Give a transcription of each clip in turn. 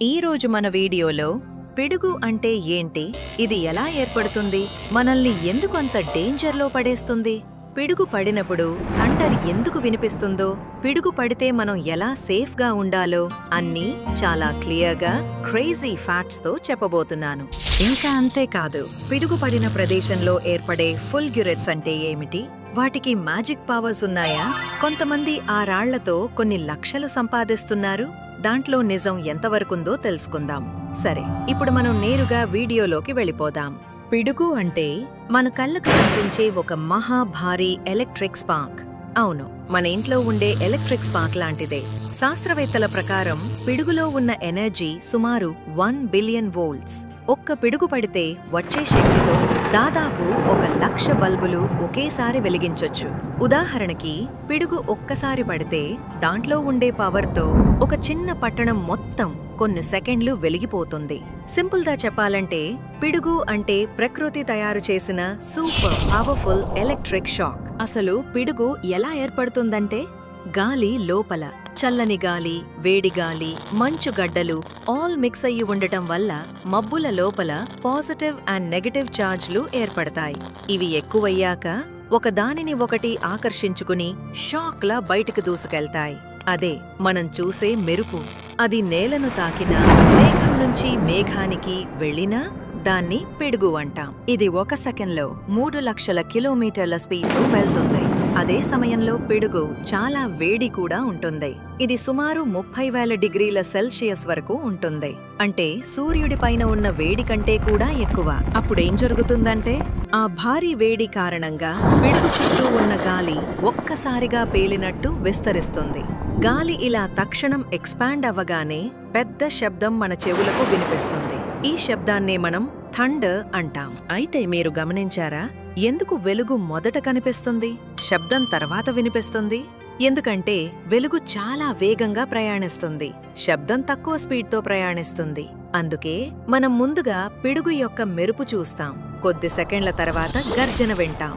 ఈ రోజు మన వీడియోలో పిడుగు అంటే ఏంటి, ఇది ఎలా ఏర్పడుతుంది, మనల్ని ఎందుకు అంత డేంజర్లో పడేస్తుంది, పిడుగు పడినప్పుడు థండర్ ఎందుకు వినిపిస్తుందో, పిడుగు పడితే మనం ఎలా సేఫ్గా ఉండాలో అన్నీ చాలా క్లియర్గా క్రేజీ ఫ్యాక్ట్స్తో చెప్పబోతున్నాను. ఇంకా అంతేకాదు, పిడుగు పడిన ప్రదేశంలో ఏర్పడే ఫుల్గ్యురెట్స్ అంటే ఏమిటి, వాటికి మ్యాజిక్ పవర్స్ ఉన్నాయా, కొంతమంది ఆ రాళ్లతో కొన్ని లక్షలు సంపాదిస్తున్నారు, దాంట్లో నిజం ఎంతవరకుందో తెలుసుకుందాం. సరే, ఇప్పుడు మనం నేరుగా వీడియోలోకి వెళ్ళిపోదాం. పిడుగు అంటే మన కళ్ళకు కనిపించే ఒక మహా భారీ ఎలక్ట్రిక్ స్పార్క్. అవును, మన ఇంట్లో ఉండే ఎలక్ట్రిక్ స్పార్క్ లాంటిదే. శాస్త్రవేత్తల ప్రకారం పిడుగులో ఉన్న ఎనర్జీ సుమారు 1 బిలియన్ వోల్ట్స్. ఒక్క పిడుగు పడితే వచ్చే శక్తితో దాదాపు 1,00,000 బల్బులు ఒకేసారి వెలిగించొచ్చు. ఉదాహరణకి, పిడుగు ఒక్కసారి పడితే దాంట్లో ఉండే పవర్తో ఒక చిన్న పట్టణం మొత్తం కొన్ని సెకండ్లు వెలిగిపోతుంది. సింపుల్గా చెప్పాలంటే, పిడుగు అంటే ప్రకృతి తయారు చేసిన సూపర్ పవర్ఫుల్ ఎలక్ట్రిక్ షాక్. అసలు పిడుగు ఎలా ఏర్పడుతుందంటే, గాలి లోపల చల్లని గాలి, వేడి గాలి, మంచు గడ్డలు ఆల్ మిక్స్ అయ్యి ఉండటం వల్ల మబ్బుల లోపల పాజిటివ్ అండ్ నెగటివ్ ఛార్జ్లు ఏర్పడతాయి. ఇవి ఎక్కువయ్యాక ఒకదానిని ఒకటి ఆకర్షించుకుని షాక్లా బయటకు దూసుకెళ్తాయి. అదే మనం చూసే మెరుపు. అది నేలను తాకినా, మేఘం నుంచి మేఘానికి వెళ్ళినా దాన్ని పిడుగు అంటాం. ఇది 1 సెకండ్లో 3 లక్షల కిలోమీటర్ల స్పీడ్తో వెళ్తుంది. అదే సమయంలో పిడుగు చాలా వేడి కూడా ఉంటుంది. ఇది సుమారు 30,000 డిగ్రీల సెల్సియస్ వరకు ఉంటుంది. అంటే సూర్యుడి పైన ఉన్న వేడి కంటే కూడా ఎక్కువ. అప్పుడేం జరుగుతుందంటే, ఆ భారీ వేడి కారణంగా పిడుగు చుట్టూ ఉన్న గాలి ఒక్కసారిగా పేలినట్టు విస్తరిస్తుంది. గాలి ఇలా తక్షణం ఎక్స్పాండ్ అవ్వగానే పెద్ద శబ్దం మన చెవులకు వినిపిస్తుంది. ఈ శబ్దాన్నే మనం థండర్ అంటాం. అయితే మీరు గమనించారా, ఎందుకు వెలుగు మొదట కనిపిస్తుంది, శబ్దం తర్వాత వినిపిస్తుంది? ఎందుకంటే వెలుగు చాలా వేగంగా ప్రయాణిస్తుంది, శబ్దం తక్కువ స్పీడ్తో ప్రయాణిస్తుంది. అందుకే మనం ముందుగా పిడుగు యొక్క మెరుపు చూస్తాం, కొద్ది సెకండ్ల తర్వాత గర్జన వింటాం.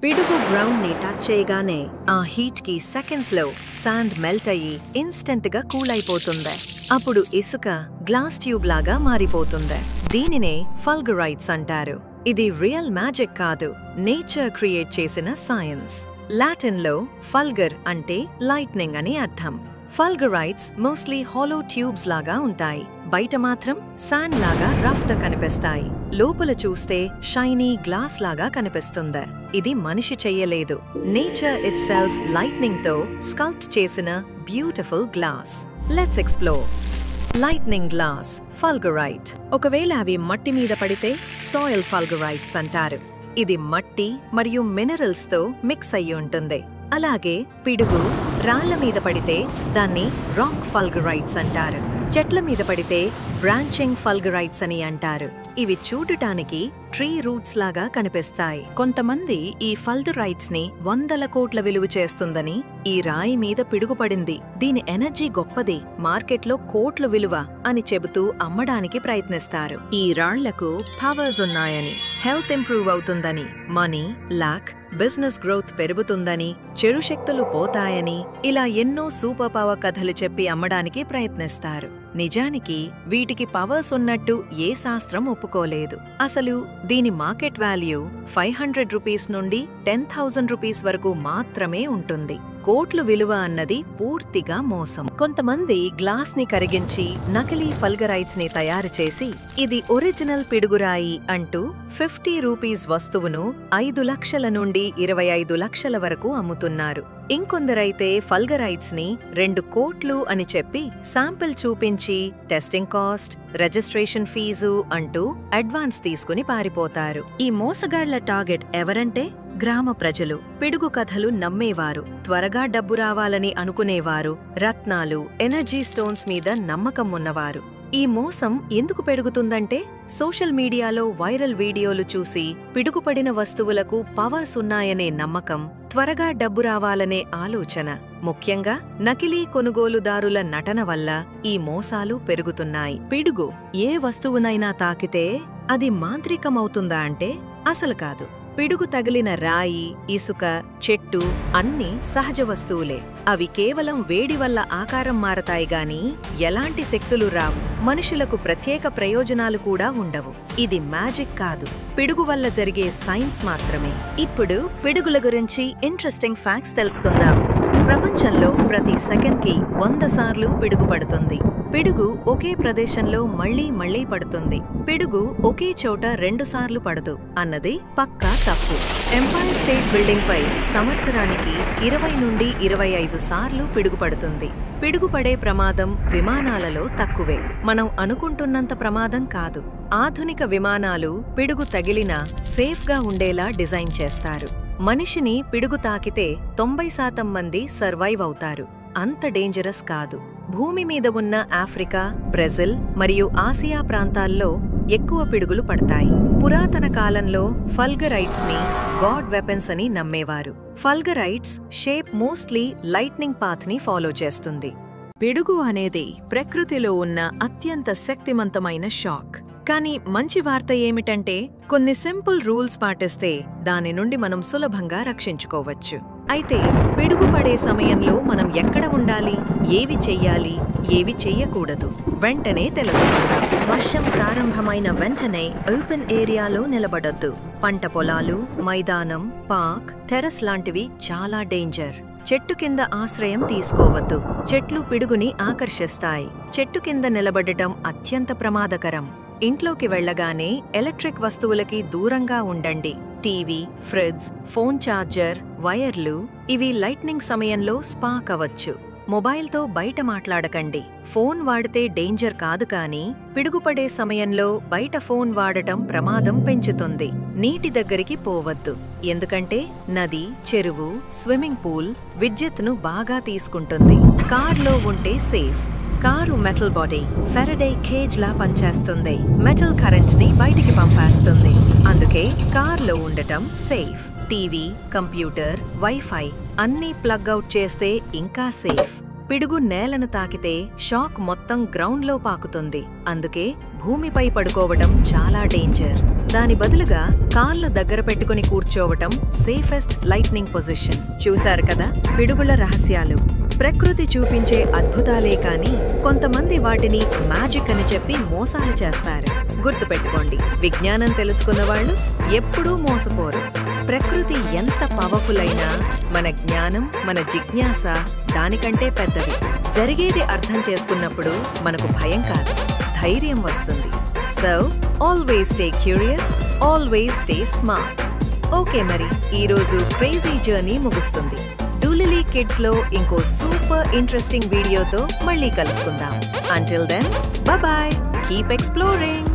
పిడుగు గ్రౌండ్ ని టచ్ చేయగానే ఆ హీట్ కి సెకండ్స్ లో శాండ్ మెల్ట్ అయ్యి ఇన్స్టెంట్ గా కూల్ అయిపోతుంది. అప్పుడు ఇసుక గ్లాస్ ట్యూబ్ లాగా మారిపోతుంది. దీనినే ఫల్గరైట్స్ అంటారు. ఇది రియల్ మ్యాజిక్ కాదు, నేచర్ క్రియేట్ చేసిన సైన్స్. లాటిన్ లో ఫల్గర్ అంటే లైట్నింగ్ అని అర్థం. ఫల్గరైట్స్ మోస్ట్లీ హాలో ట్యూబ్స్ లాగా ఉంటాయి. బయట మాత్రం శాండ్ లాగా రఫ్ గా కనిపిస్తాయి. లోపల చూస్తే షైనీ గ్లాస్ లాగా కనిపిస్తుంది. ఇది మనిషి చెయ్యలేదు, నేచర్ ఇట్ సెల్ఫ్ లైట్నింగ్ తో స్కల్ప్ట్ చేసిన beautiful glass. Let's explore lightning glass fulgurite. ఒకవేళ అవి మట్టి మీద పడితే సాయిల్ ఫల్గరైట్స్ అంటారు. ఇది మట్టి మరియు మినరల్స్ తో మిక్స్ అయ్యి ఉంటుంది. అలాగే పిడుగు రాళ్ల మీద పడితే దాన్ని రాక్ ఫల్గరైట్స్ అంటారు. చెట్ల మీద పడితే బ్రాంచింగ్ ఫల్గరైట్స్ అని అంటారు. ఇవి చూడటానికి ట్రీ రూట్స్ లాగా కనిపిస్తాయి. కొంతమంది ఈ ఫల్గరైట్స్ ని 100 కోట్ల విలువ చేస్తుందని ఈ రాయి మీద పిడుగు పడింది, దీని ఎనర్జీ గొప్పది, మార్కెట్లో కోట్ల విలువ అని చెబుతూ అమ్మడానికి ప్రయత్నిస్తారు. ఈ రాళ్లకు పవర్స్ ఉన్నాయని, హెల్త్ ఇంప్రూవ్ అవుతుందని, మనీ, లాక్, బిజినెస్ గ్రోత్ పెరుగుతుందని, చెడు శక్తులు పోతాయని, ఇలా ఎన్నో సూపర్ పవర్ కథలు చెప్పి అమ్మడానికి ప్రయత్నిస్తారు. నిజానికి వీటికి పవర్స్ ఉన్నట్టు ఏ శాస్త్రం ఒప్పుకోలేదు. అసలు దీని మార్కెట్ వాల్యూ 500 రూపీస్ నుండి 10,000 రూపీస్ వరకు మాత్రమే ఉంటుంది. కోట్లు విలువ అన్నది పూర్తిగా మోసం. కొంతమంది గ్లాస్ ని కరిగించి నకిలీ ఫల్గరైట్స్ ని తయారు చేసి ఇది ఒరిజినల్ పిడుగురాయి అంటూ 50 రూపీస్ వస్తువును 5 లక్షల నుండి 25 లక్షల వరకు అమ్ముతున్నారు. ఇంకొందరైతే ఫల్గరైట్స్ ని 2 కోట్లు అని చెప్పి శాంపిల్ చూపించి టెస్టింగ్ కాస్ట్, రిజిస్ట్రేషన్ ఫీజు అంటూ అడ్వాన్స్ తీసుకుని పారిపోతారు. ఈ మోసగాళ్ల టార్గెట్ ఎవరంటే గ్రామ ప్రజలు. పిడుగు కథలు నమ్మేవారు, త్వరగా డబ్బు రావాలని అనుకునేవారు, రత్నాలు, ఎనర్జీ స్టోన్స్ మీద నమ్మకం ఉన్నవారు. ఈ మోసం ఎందుకు పెరుగుతుందంటే, సోషల్ మీడియాలో వైరల్ వీడియోలు చూసి పిడుగుపడిన వస్తువులకు పవర్స్ ఉన్నాయనే నమ్మకం, త్వరగా డబ్బు రావాలనే ఆలోచన, ముఖ్యంగా నకిలీ కొనుగోలుదారుల నటన వల్ల ఈ మోసాలు పెరుగుతున్నాయి. పిడుగు ఏ వస్తువునైనా తాకితే అది మాంత్రికమవుతుందా అంటే అసలు కాదు. పిడుగు తగిలిన రాయి, ఇసుక, చెట్టు అన్నీ సహజ వస్తువులే. అవి కేవలం వేడి వల్ల ఆకారం మారతాయి గాని ఎలాంటి శక్తులు రావు. మనుషులకు ప్రత్యేక ప్రయోజనాలు కూడా ఉండవు. ఇది మ్యాజిక్ కాదు, పిడుగు వల్ల జరిగే సైన్స్ మాత్రమే. ఇప్పుడు పిడుగుల గురించి ఇంట్రెస్టింగ్ ఫ్యాక్ట్స్ తెలుసుకుందాం. ప్రపంచంలో ప్రతి సెకండ్కి 100 సార్లు పిడుగు పడుతుంది. పిడుగు ఒకే ప్రదేశంలో మళ్లీ పడుతుంది. పిడుగు ఒకే చోట 2 సార్లు పడదు అన్నది పక్కా తప్పు. ఎంపైర్ స్టేట్ బిల్డింగ్ పై సంవత్సరానికి 20 నుండి 25 సార్లు పిడుగు పడుతుంది. పిడుగు పడే ప్రమాదం విమానాలలో తక్కువే. మనం అనుకుంటున్నంత ప్రమాదం కాదు. ఆధునిక విమానాలు పిడుగు తగిలినా సేఫ్గా ఉండేలా డిజైన్ చేస్తారు. మనిషిని పిడుగు తాకితే 90% మంది సర్వైవ్ అవుతారు. అంత డేంజరస్ కాదు. భూమి మీద ఉన్న ఆఫ్రికా, బ్రెజిల్ మరియు ఆసియా ప్రాంతాల్లో ఎక్కువ పిడుగులు పడతాయి. పురాతన కాలంలో ఫల్గరైట్స్ ని గాడ్ వెపన్స్ అని నమ్మేవారు. ఫల్గరైట్స్ షేప్ మోస్ట్లీ లైట్నింగ్ పాత్ ని ఫాలో చేస్తుంది. పిడుగు అనేది ప్రకృతిలో ఉన్న అత్యంత శక్తివంతమైన షాక్. కానీ మంచి వార్త ఏమిటంటే కొన్ని సింపుల్ రూల్స్ పాటిస్తే దాని నుండి మనం సులభంగా రక్షించుకోవచ్చు. అయితే పిడుగు పడే సమయంలో మనం ఎక్కడ ఉండాలి, ఏవి చెయ్యాలి, ఏవి చెయ్యకూడదు వెంటనే తెలుసుకుందాం. వర్షం ప్రారంభమైన వెంటనే ఓపెన్ ఏరియాలో నిలబడొద్దు. పంట పొలాలు, మైదానం, పార్క్, టెర్రస్ లాంటివి చాలా డేంజర్. చెట్టు కింద ఆశ్రయం తీసుకోవద్దు. చెట్లు పిడుగుని ఆకర్షిస్తాయి. చెట్టు కింద నిలబడటం అత్యంత ప్రమాదకరం. ఇంట్లోకి వెళ్లగానే ఎలక్ట్రిక్ వస్తువులకి దూరంగా ఉండండి. టీవీ, ఫ్రిడ్జ్, ఫోన్ ఛార్జర్, వైర్లు ఇవి లైట్నింగ్ సమయంలో స్పార్క్ అవ్వచ్చు. మొబైల్తో బయట మాట్లాడకండి. ఫోన్ వాడితే డేంజర్ కాదు కానీ పిడుగుపడే సమయంలో బయట ఫోన్ వాడటం ప్రమాదం పెంచుతుంది. నీటి దగ్గరికి పోవద్దు. ఎందుకంటే నది, చెరువు, స్విమ్మింగ్ పూల్ విద్యుత్తును బాగా తీసుకుంటుంది. కార్లో ఉంటే safe. Car metal body, Faraday cage లా పనిచేస్తుంది. మెటల్ కరెంట్ ని బయటికి పంపేస్తుంది. అందుకే కార్లో ఉండటం సేఫ్. టీవీ, కంప్యూటర్, వైఫై అన్నీ ప్లగ్ అవుట్ చేస్తే ఇంకా సేఫ్. పిడుగు నేలను తాకితే షాక్ మొత్తం గ్రౌండ్లో పాకుతుంది. అందుకే భూమిపై పడుకోవటం చాలా డేంజర్. దాని బదులుగా కాళ్ళ దగ్గర పెట్టుకుని కూర్చోవటం సేఫెస్ట్ లైట్నింగ్ పొజిషన్. చూశారు కదా పిడుగుల రహస్యాలు. ప్రకృతి చూపించే అద్భుతాలే కాని కొంతమంది వాటిని మ్యాజిక్ అని చెప్పి మోసాలు చేస్తారు. గుర్తుపెట్టుకోండి, విజ్ఞానం తెలుసుకున్న వాళ్ళు ఎప్పుడూ మోసపోరు. ప్రకృతి ఎంత పవర్ఫుల్ అయినా మన జ్ఞానం, మన జిజ్ఞాస దానికంటే పెద్దది. జరిగేది అర్థం చేసుకున్నప్పుడు మనకు భయం కాదు, ధైర్యం వస్తుంది. So always stay curious, always stay smart. Okay, మరి ఈరోజు క్రేజీ జర్నీ ముగుస్తుంది. డూలిలీ కిడ్స్ లో ఇంకో సూపర్ ఇంట్రెస్టింగ్ వీడియోతో మళ్ళీ కలుసుకుందాం. Until then, bye bye. Keep exploring.